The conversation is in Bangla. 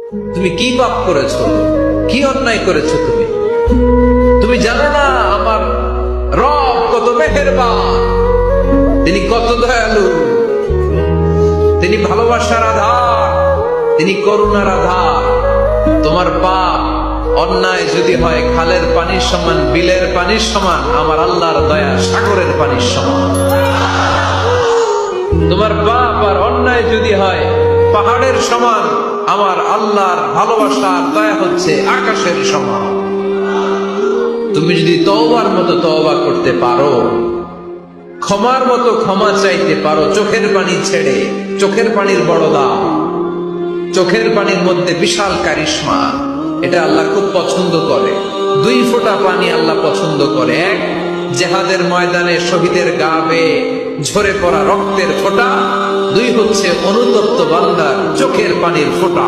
তুমি কি পাপ করেছো, কি অন্যায় করেছো? তুমি জানো না আমার রব কত মেহেরবান, তিনি কত দয়ালু, তিনি ভালোবাসার আধার, তিনি করুণার আধার। তোমার পাপ অন্যায় যদি হয় খালের পানির সমান, বিলের পানির সমান, আমার আল্লাহর দয়া সাগরের পানির সমান। তোমার পাপ আর অন্যায় যদি হয় পাহাড়ের সমান, আমার আল্লাহর ভালোবাসার দয়া হচ্ছে আকাশের সমান। তুমি যদি তওবার মতো তওবা করতে পারো, ক্ষমার মতো ক্ষমা চাইতে পারো, চোখের পানি ছেড়ে, চোখের পানির বড় দাম, চোখের পানির মধ্যে বিশাল কারিশমা, এটা আল্লাহ খুব পছন্দ করে। 2 ফোঁটা পানি আল্লাহ পছন্দ করে। এক, জিহাদের ময়দানে শহীদের গা বেয়ে ঝরে পড়া রক্তের ফোঁটা। 2 হচ্ছে অনুতপ্ত বান্দার চোখের পানির ফোঁটা।